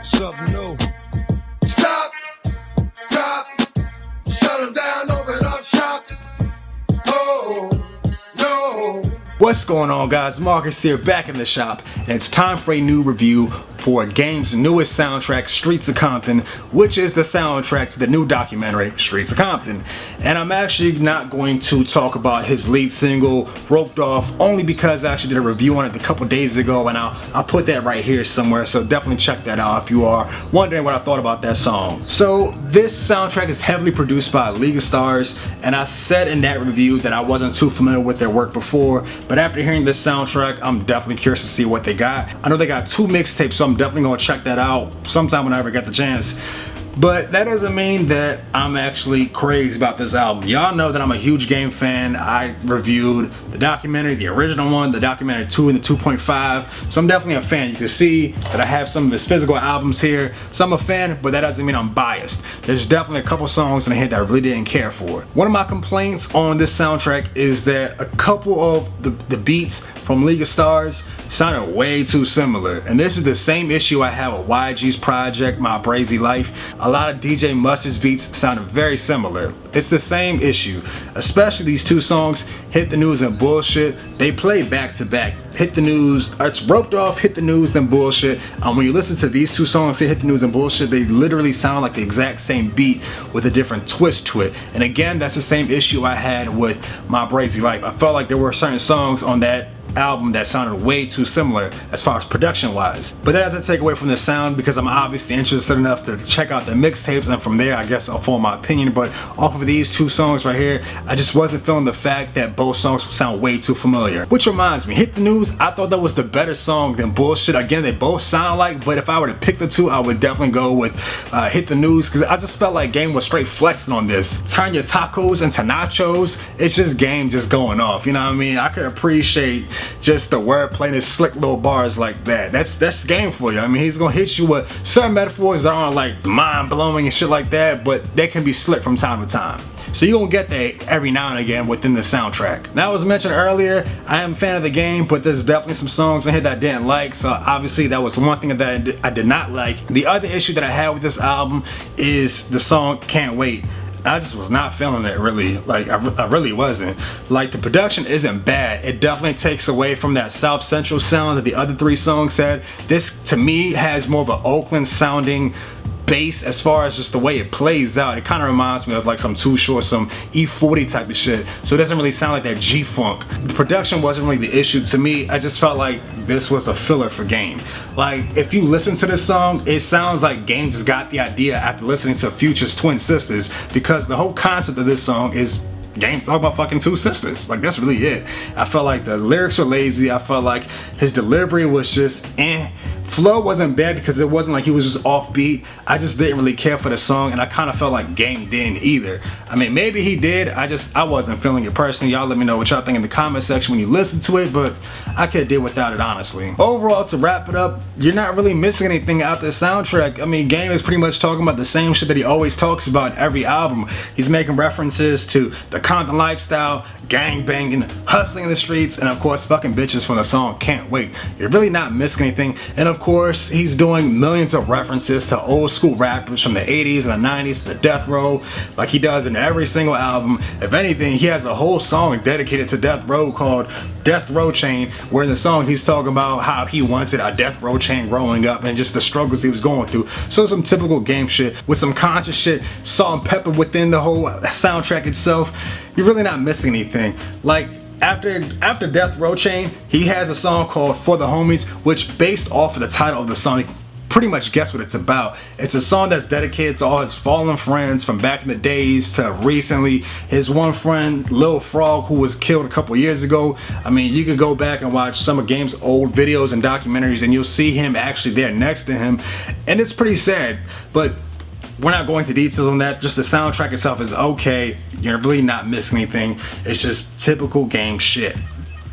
Something new. Stop, drop, shut them down, open up shop. Oh, no. What's going on, guys? Marcus here, back in the shop, and it's time for a new review for Game's newest soundtrack, Streets of Compton, which is the soundtrack to the new documentary, Streets of Compton. And I'm actually not going to talk about his lead single, Roped Off, only because I actually did a review on it a couple days ago, and I'll put that right here somewhere, so definitely check that out if you are wondering what I thought about that song. So this soundtrack is heavily produced by League of Stars, and I said in that review that I wasn't too familiar with their work before, but after hearing this soundtrack, I'm definitely curious to see what they got. I know they got 2 mixtapes, so I'm definitely gonna check that out sometime when I ever get the chance. But that doesn't mean that I'm actually crazy about this album. Y'all know that I'm a huge Game fan. I reviewed the documentary, the original one, the documentary 2 and the 2.5. So I'm definitely a fan. You can see that I have some of his physical albums here. So I'm a fan, but that doesn't mean I'm biased. There's definitely a couple songs in here that I really didn't care for. One of my complaints on this soundtrack is that a couple of the beats from League of Stars sounded way too similar. And this is the same issue I have with YG's project, My Brazy Life. A lot of DJ Mustard's beats sounded very similar. It's the same issue, especially these 2 songs, Hit the News and Bullshit. They play back to back. Hit the News, it's Roped Off, Hit the News, then Bullshit. When you listen to these 2 songs, Hit the News and Bullshit, they literally sound like the exact same beat with a different twist to it. And again, that's the same issue I had with My Brazy Life. I felt like there were certain songs on that album that sounded way too similar as far as production wise. But that doesn't take away from the sound, because I'm obviously interested enough to check out the mixtapes, and from there I guess I'll form my opinion. But off of these 2 songs right here, I just wasn't feeling the fact that both songs sound way too familiar. Which reminds me, Hit the News, I thought that was the better song than Bullshit. Again, they both sound alike, but if I were to pick the 2, I would definitely go with Hit the News, because I just felt like Game was straight flexing on this. Turn your tacos into nachos. It's just Game just going off, you know what I mean? I could appreciate just the wordplay and his slick little bars like that. That's Game for you. I mean, he's gonna hit you with certain metaphors that aren't like mind-blowing and shit like that, but they can be slick from time to time. So you're gonna get that every now and again within the soundtrack. Now, as mentioned earlier, I am a fan of the Game, but there's definitely some songs in here that I didn't like, so obviously that was one thing that I did not like. The other issue that I had with this album is the song Can't Wait. I just was not feeling it, really. Like, I really wasn't. Like, the production isn't bad. It definitely takes away from that South Central sound that the other 3 songs had. This, to me, has more of an Oakland sounding bass as far as just the way it plays out. It kind of reminds me of like some Too Short, some E40 type of shit. So it doesn't really sound like that G-Funk. The production wasn't really the issue to me. I just felt like this was a filler for Game. Like, if you listen to this song, it sounds like Game just got the idea after listening to Future's Twin Sisters, because the whole concept of this song is Game talking about fucking 2 sisters. Like, that's really it. I felt like the lyrics were lazy. I felt like his delivery was just Flow wasn't bad because it wasn't like he was just offbeat. I just didn't really care for the song, and I kind of felt like Game didn't either. I mean, maybe he did. I wasn't feeling it personally. Y'all let me know what y'all think in the comment section when you listen to it, but I could have did without it, honestly. Overall, to wrap it up, you're not really missing anything out the soundtrack. I mean, Game is pretty much talking about the same shit that he always talks about in every album. He's making references to the Compton lifestyle, gang banging, hustling in the streets, and of course fucking bitches from the song Can't Wait. You're really not missing anything. And of course, he's doing millions of references to old school rappers from the 80s and the 90s to the Death Row, like he does in every single album. If anything, he has a whole song dedicated to Death Row called Death Row Chain, where in the song he's talking about how he wanted a death row chain growing up and just the struggles he was going through. So some typical Game shit with some conscious shit, salt and pepper within the whole soundtrack itself. You're really not missing anything. Like, after Death Row Chain, he has a song called For the Homies, which, based off of the title of the song, you pretty much guess what it's about. It's a song that's dedicated to all his fallen friends from back in the days to recently. His one friend, Lil Frog, who was killed a couple years ago. I mean, you can go back and watch some of Game's old videos and documentaries, and you'll see him actually there next to him, and it's pretty sad. But we're not going into details on that. Just the soundtrack itself is okay. You're really not missing anything. It's just typical Game shit.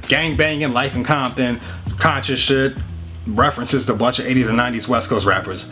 Gang banging, life in Compton, conscious shit, references to a bunch of 80s and 90s West Coast rappers.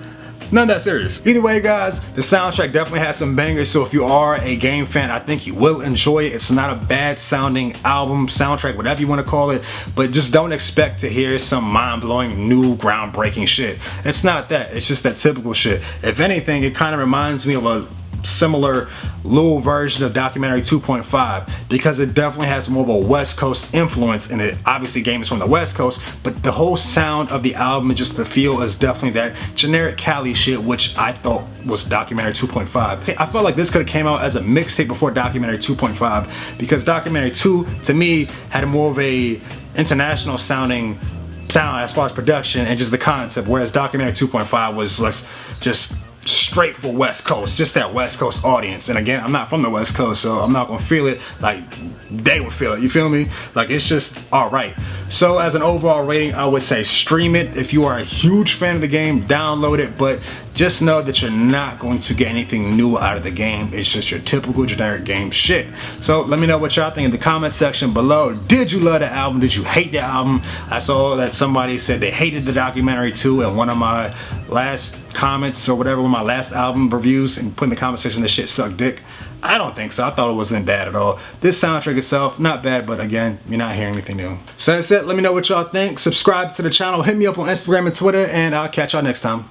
None that serious. Either way, guys, the soundtrack definitely has some bangers, so if you are a game fan, I think you will enjoy it. It's not a bad sounding album, soundtrack, whatever you want to call it, but just don't expect to hear some mind-blowing, new, groundbreaking shit. It's not that. It's just that typical shit. If anything, it kind of reminds me of a similar little version of Documentary 2.5 because it definitely has more of a West Coast influence in it. Obviously, game is from the West Coast, but the whole sound of the album and just the feel is definitely that generic Cali shit, which I thought was Documentary 2.5. I felt like this could have came out as a mixtape before Documentary 2.5 because Documentary 2 to me had more of a international sounding sound as far as production and just the concept, whereas Documentary 2.5 was less just straight for West Coast, just that West Coast audience. And again, I'm not from the West Coast, so I'm not gonna feel it like they would feel it, you feel me? Like, it's just alright. So as an overall rating, I would say stream it. If you are a huge fan of the game, download it, but just know that you're not going to get anything new out of the game. It's just your typical generic game shit. So let me know what y'all think in the comment section below. Did you love the album? Did you hate the album? I saw that somebody said they hated the Documentary too in one of my last comments or whatever, one of my last album reviews, and put in the comment section this shit sucked dick. I don't think so. I thought it wasn't bad at all. This soundtrack itself, not bad, but again, you're not hearing anything new. So that's it. Let me know what y'all think. Subscribe to the channel. Hit me up on Instagram and Twitter, and I'll catch y'all next time.